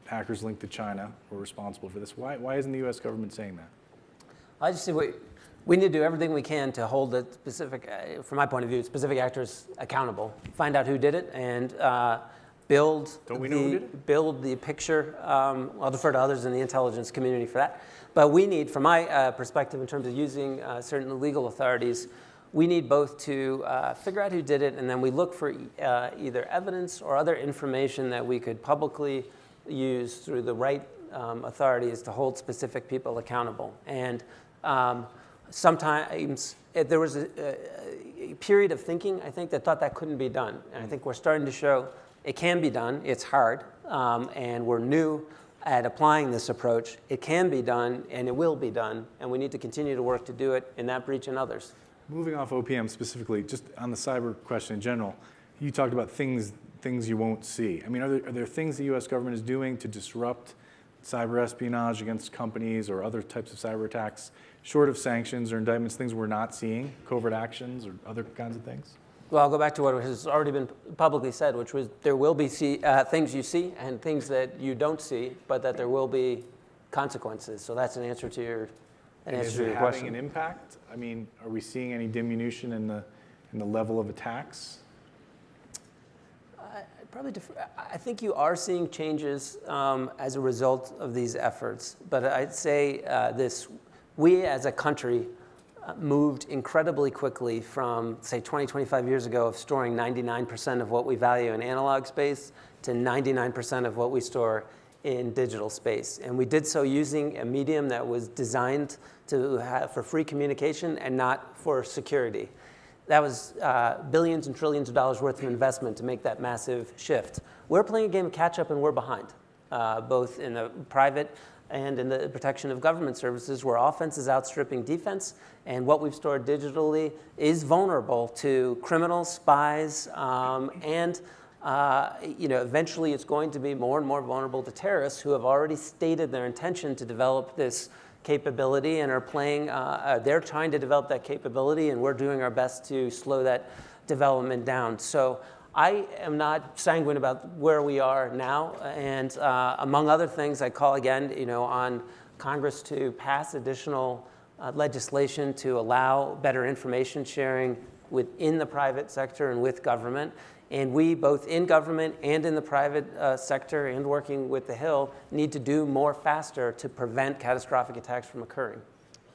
hackers linked to China were responsible for this. Why isn't the U.S. government saying that? I just say we need to do everything we can to hold the specific, from my point of view, specific actors accountable. Find out who did it and build the picture. I'll defer to others in the intelligence community for that. But we need, from my perspective, in terms of using certain legal authorities, we need both to figure out who did it, and then we look for either evidence or other information that we could publicly use through the right authorities to hold specific people accountable. And sometimes there was a period of thinking, I think, that thought that couldn't be done. And I think we're starting to show it can be done. It's hard, and we're new at applying this approach. It can be done, and it will be done, and we need to continue to work to do it in that breach and others. Moving off OPM specifically, just on the cyber question in general, you talked about things you won't see. I mean, are there things the U.S. government is doing to disrupt cyber espionage against companies or other types of cyber attacks, short of sanctions or indictments, things we're not seeing, covert actions or other kinds of things? Well, I'll go back to what has already been publicly said, which was there will be things you see and things that you don't see, but that there will be consequences. So that's an answer to your Is it having an impact? I mean, are we seeing any diminution in the level of attacks? I think you are seeing changes as a result of these efforts. But I'd say we as a country moved incredibly quickly from, say, 20, 25 years ago of storing 99% of what we value in analog space to 99% of what we store in digital space. And we did so using a medium that was designed for free communication and not for security. That was billions and trillions of dollars worth of investment to make that massive shift. We're playing a game of catch up and we're behind, both in the private and in the protection of government services, where offense is outstripping defense, and what we've stored digitally is vulnerable to criminals, spies, and eventually it's going to be more and more vulnerable to terrorists who have already stated their intention to develop this capability and are playing, they're trying to develop that capability, and we're doing our best to slow that development down. So I am not sanguine about where we are now, and among other things, I call again, on Congress to pass additional legislation to allow better information sharing within the private sector and with government. And we, both in government and in the private sector and working with the Hill, need to do more faster to prevent catastrophic attacks from occurring.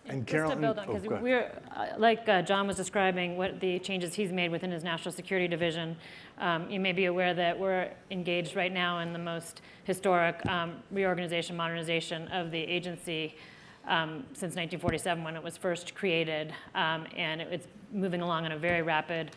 And just to build on, because we're, like John was describing, what the changes he's made within his National Security Division, you may be aware that we're engaged right now in the most historic reorganization, modernization of the agency since 1947 when it was first created, and it's moving along at a very rapid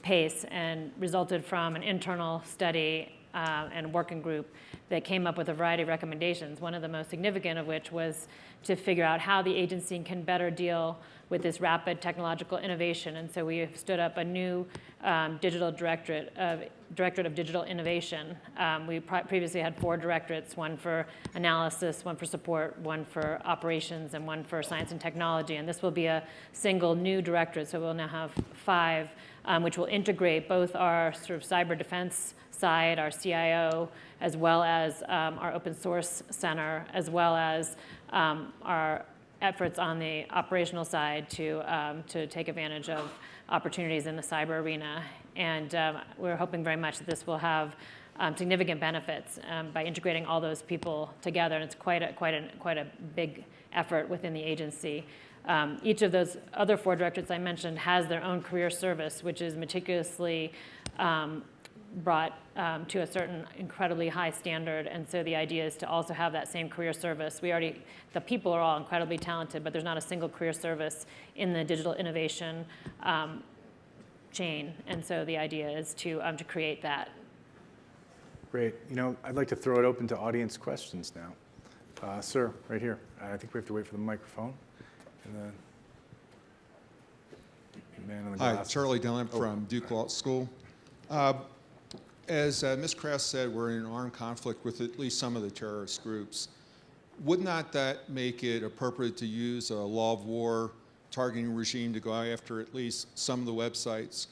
pace and resulted from an internal study and working group that came up with a variety of recommendations, one of the most significant of which was to figure out how the agency can better deal with this rapid technological innovation. And so we have stood up a new digital directorate of digital innovation. We previously had 4 directorates, one for analysis, one for support, one for operations, and one for science and technology. And this will be a single new directorate, so we'll now have 5, which will integrate both our sort of cyber defense side, our CIO, as well as our open source center, as well as our efforts on the operational side to take advantage of opportunities in the cyber arena. And we're hoping very much that this will have significant benefits by integrating all those people together. And it's quite a big effort within the agency. Each of those other 4 directorates I mentioned has their own career service, which is meticulously brought to a certain incredibly high standard. And so the idea is to also have that same career service. The people are all incredibly talented, but there's not a single career service in the digital innovation chain. And so the idea is to create that. Great. I'd like to throw it open to audience questions now. Sir, right here. I think we have to wait for the microphone. And then the man in the glasses. Hi, Charlie Dilanian from Duke Law School. As Ms. Krass said, we're in an armed conflict with at least some of the terrorist groups. Would not that make it appropriate to use a law of war targeting regime to go after at least some of the websites?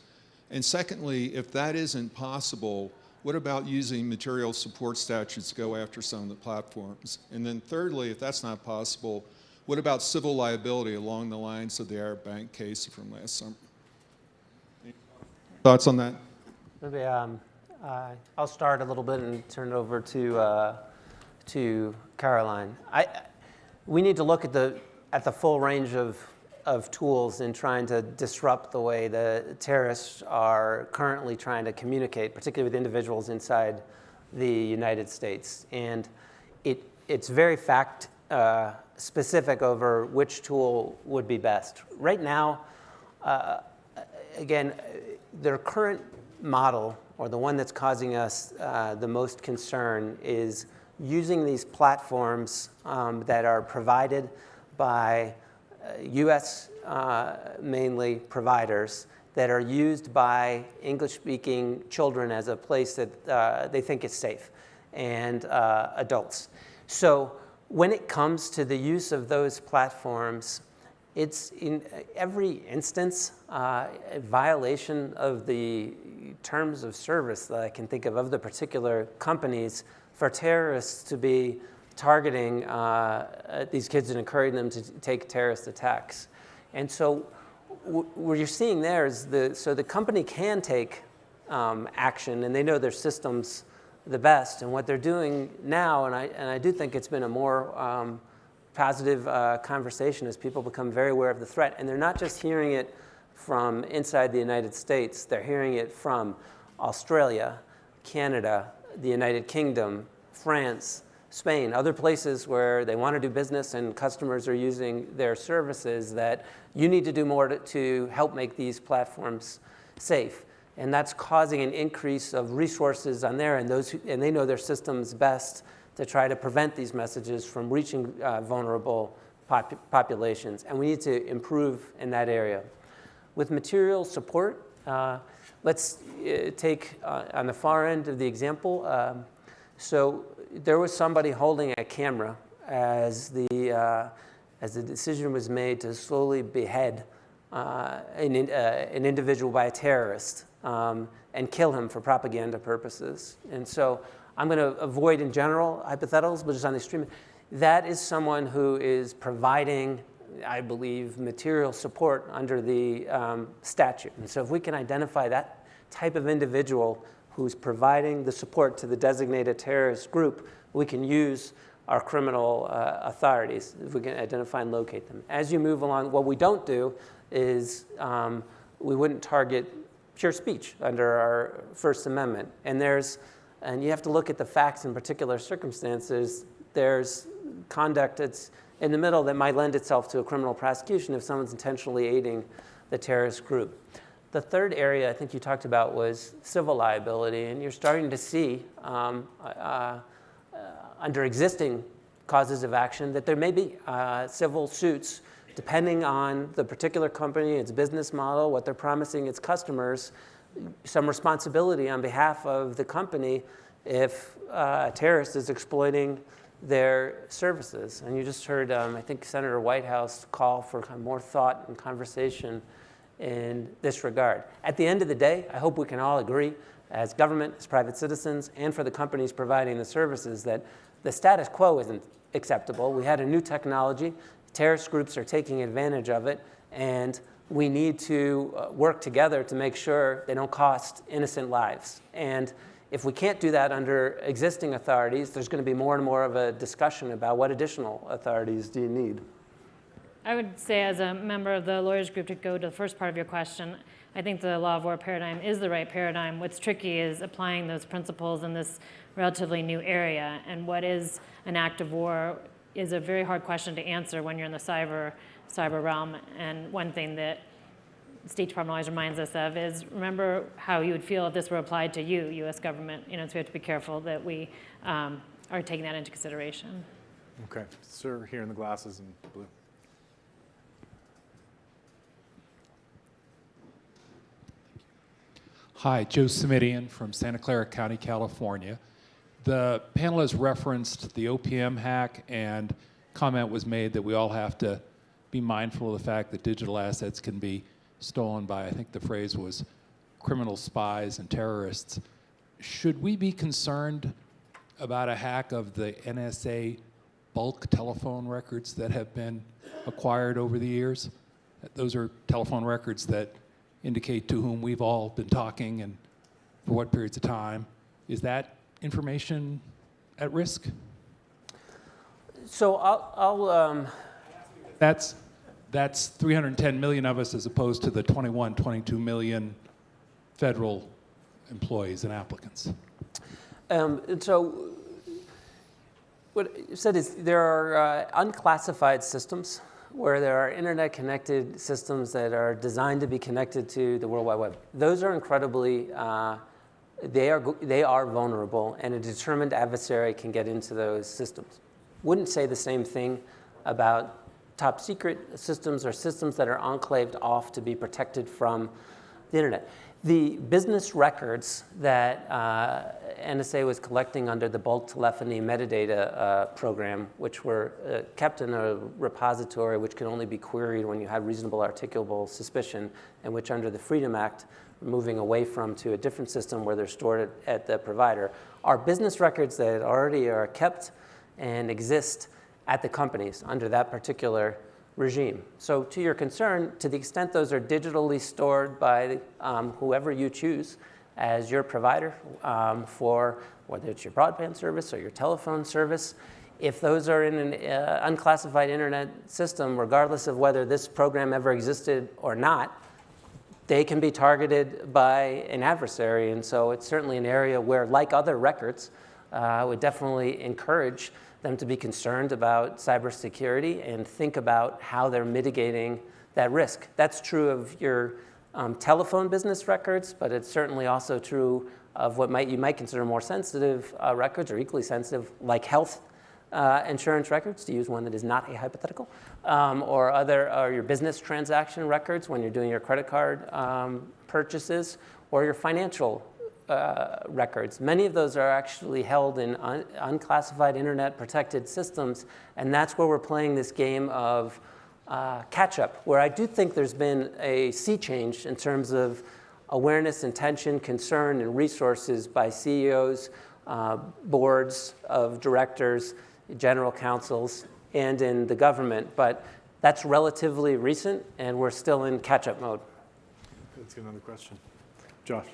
And secondly, if that isn't possible, what about using material support statutes to go after some of the platforms? And then thirdly, if that's not possible, what about civil liability along the lines of the Arab Bank case from last summer? Thoughts on that? Maybe I'll start a little bit and turn it over to Carlin. We need to look at the full range of tools in trying to disrupt the way the terrorists are currently trying to communicate, particularly with individuals inside the United States. And it's very fact specific over which tool would be best. Right now, again, their current model, or the one that's causing us the most concern, is using these platforms that are provided by U.S. Mainly providers that are used by English-speaking children as a place that they think is safe, and adults. So When it comes to the use of those platforms, it's in every instance a violation of the terms of service that I can think of the particular companies for terrorists to be targeting these kids and encouraging them to take terrorist attacks. And so what you're seeing there is the company can take action, and they know their systems the best. And what they're doing now, and I do think it's been a more positive conversation as people become very aware of the threat. And they're not just hearing it from inside the United States, they're hearing it from Australia, Canada, the United Kingdom, France, Spain, other places where they want to do business and customers are using their services, that you need to do more to help make these platforms safe. And that's causing an increase of resources on there, and they know their systems best to try to prevent these messages from reaching vulnerable populations. And we need to improve in that area. With material support, let's take on the far end of the example. So there was somebody holding a camera as the decision was made to slowly behead an individual by a terrorist and kill him for propaganda purposes. And so I'm going to avoid in general hypotheticals, but just on the extreme. That is someone who is providing, I believe, material support under the statute. And so if we can identify that type of individual who's providing the support to the designated terrorist group, we can use our criminal authorities if we can identify and locate them. As you move along, what we don't do is we wouldn't target pure speech under our First Amendment. And you have to look at the facts in particular circumstances. There's conduct that's in the middle that might lend itself to a criminal prosecution if someone's intentionally aiding the terrorist group. The third area I think you talked about was civil liability, and you're starting to see under existing causes of action that there may be civil suits depending on the particular company, its business model, what they're promising its customers, some responsibility on behalf of the company if a terrorist is exploiting their services. And you just heard, I think, Senator Whitehouse call for kind of more thought and conversation in this regard. At the end of the day, I hope we can all agree, as government, as private citizens, and for the companies providing the services, that the status quo isn't acceptable. We had a new technology. Terrorist groups are taking advantage of it, and we need to work together to make sure they don't cost innocent lives. And if we can't do that under existing authorities, there's going to be more and more of a discussion about what additional authorities do you need. I would say, as a member of the lawyers group, to go to the first part of your question, I think the law of war paradigm is the right paradigm. What's tricky is applying those principles in this relatively new area. And what is an act of war is a very hard question to answer when you're in the cyber realm. And one thing that State Department always reminds us of is, remember how you would feel if this were applied to you, U.S. government. So we have to be careful that we are taking that into consideration. Okay, sir, here in the glasses in blue. Hi, Josie Midian from Santa Clara County, California. The panel has referenced the OPM hack, and comment was made that we all have to be mindful of the fact that digital assets can be stolen by, I think the phrase was, criminal spies and terrorists. Should we be concerned about a hack of the NSA bulk telephone records that have been acquired over the years? Those are telephone records that indicate to whom we've all been talking and for what periods of time. Is that information at risk? So I'll That's 310 million of us as opposed to the 22 million federal employees and applicants. And so what you said is there are unclassified systems where there are internet-connected systems that are designed to be connected to the World Wide Web. Those are incredibly, they are vulnerable, and a determined adversary can get into those systems. Wouldn't say the same thing about top secret systems or systems that are enclaved off to be protected from the internet. The business records that NSA was collecting under the bulk telephony metadata program, which were kept in a repository which can only be queried when you have reasonable articulable suspicion, and which under the Freedom Act, moving away from to a different system where they're stored at the provider, are business records that already are kept and exist at the companies under that particular regime. So to your concern, to the extent those are digitally stored by whoever you choose as your provider for whether it's your broadband service or your telephone service, if those are in an unclassified internet system, regardless of whether this program ever existed or not, they can be targeted by an adversary. And so it's certainly an area where, like other records, I would definitely encourage them to be concerned about cybersecurity and think about how they're mitigating that risk. That's true of your telephone business records, but it's certainly also true of what you might consider more sensitive records, or equally sensitive, like health insurance records, to use one that is not a hypothetical, or your business transaction records when you're doing your credit card purchases, or your financial records. Many of those are actually held in unclassified internet-protected systems, and that's where we're playing this game of catch-up, where I do think there's been a sea change in terms of awareness, intention, concern, and resources by CEOs, boards of directors, general counsels, and in the government. But that's relatively recent, and we're still in catch-up mode. Let's get another question. Josh.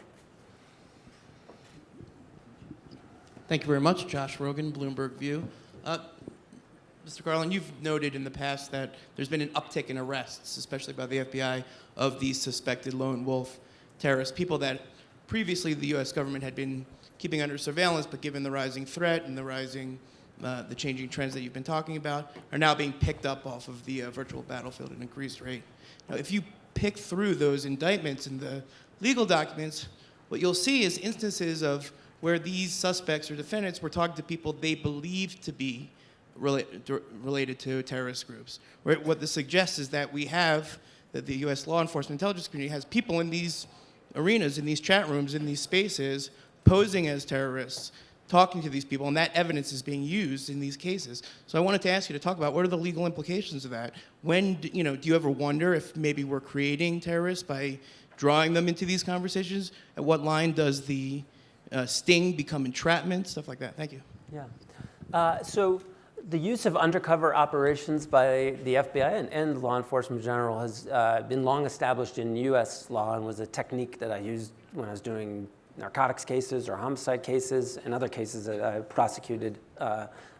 Thank you very much. Josh Rogan, Bloomberg View. Mr. Carlin, you've noted in the past that there's been an uptick in arrests, especially by the FBI, of these suspected lone wolf terrorists, people that previously the U.S. government had been keeping under surveillance, but given the rising threat and the changing trends that you've been talking about, are now being picked up off of the virtual battlefield at an increased rate. Now, if you pick through those indictments and the legal documents, what you'll see is instances of where these suspects or defendants were talking to people they believed to be related to terrorist groups. What this suggests is that that the U.S. law enforcement intelligence community has people in these arenas, in these chat rooms, in these spaces, posing as terrorists, talking to these people, and that evidence is being used in these cases. So I wanted to ask you to talk about what are the legal implications of that? Do you ever wonder if maybe we're creating terrorists by drawing them into these conversations? At what line does the sting become entrapment, stuff like that? Thank you. Yeah. So the use of undercover operations by the FBI and law enforcement in general has been long established in U.S. law and was a technique that I used when I was doing narcotics cases or homicide cases and other cases that I prosecuted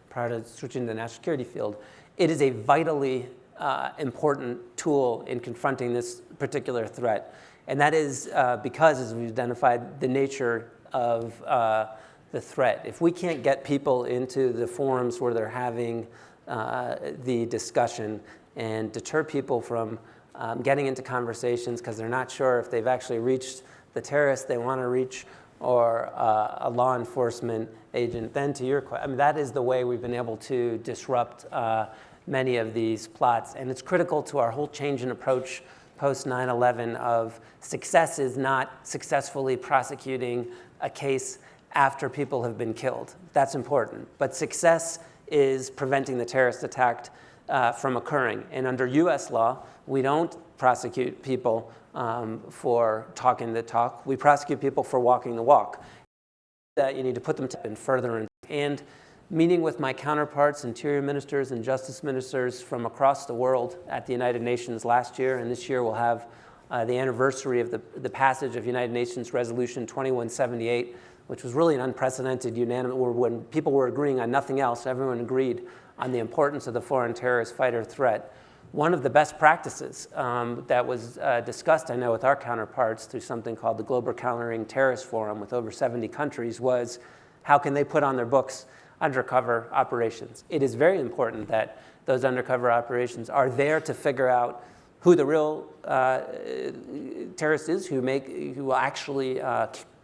prior to switching to the national security field. It is a vitally important tool in confronting this particular threat. And that is because, as we've identified, the nature of the threat. If we can't get people into the forums where they're having the discussion and deter people from getting into conversations because they're not sure if they've actually reached the terrorist they want to reach or a law enforcement agent, then to your question, that is the way we've been able to disrupt many of these plots. And it's critical to our whole change in approach post 9/11 of success is not successfully prosecuting a case after people have been killed. That's important. But success is preventing the terrorist attack from occurring. And under US law, we don't prosecute people for talking the talk. We prosecute people for walking the walk. That you need to put them in further. And meeting with my counterparts, interior ministers and justice ministers from across the world at the United Nations last year, and this year we'll have the anniversary of the passage of United Nations Resolution 2178, which was really an unprecedented unanimous, when people were agreeing on nothing else, everyone agreed on the importance of the foreign terrorist fighter threat. One of the best practices that was discussed, I know, with our counterparts through something called the Global Countering Terrorist Forum with over 70 countries was how can they put on their books undercover operations. It is very important that those undercover operations are there to figure out who the real terrorist is, who will actually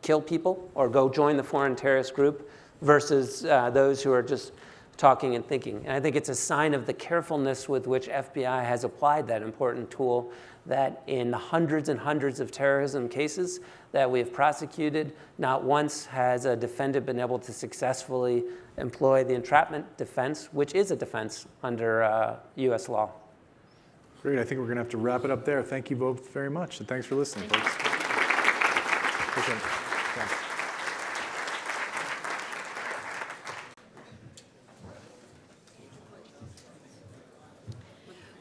kill people or go join the foreign terrorist group versus those who are just talking and thinking. And I think it's a sign of the carefulness with which FBI has applied that important tool, that in the hundreds and hundreds of terrorism cases that we have prosecuted, not once has a defendant been able to successfully employ the entrapment defense, which is a defense under US law. Great. I think we're going to have to wrap it up there. Thank you both very much, and thanks for listening, folks. Appreciate it. Thanks.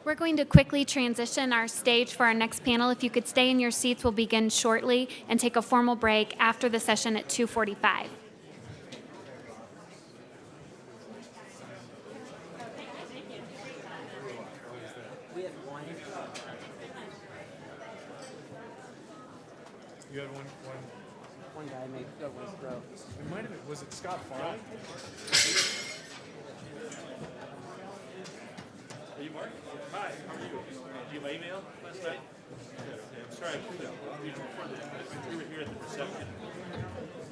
We're going to quickly transition our stage for our next panel. If you could stay in your seats, we'll begin shortly and take a formal break after the session at 2:45. You had One guy made one throw. it might have been, was it Scott Farley? Are you Mark? Hi, how are you? Did you have my email last night? I'm sorry I couldn't. We were here at the reception.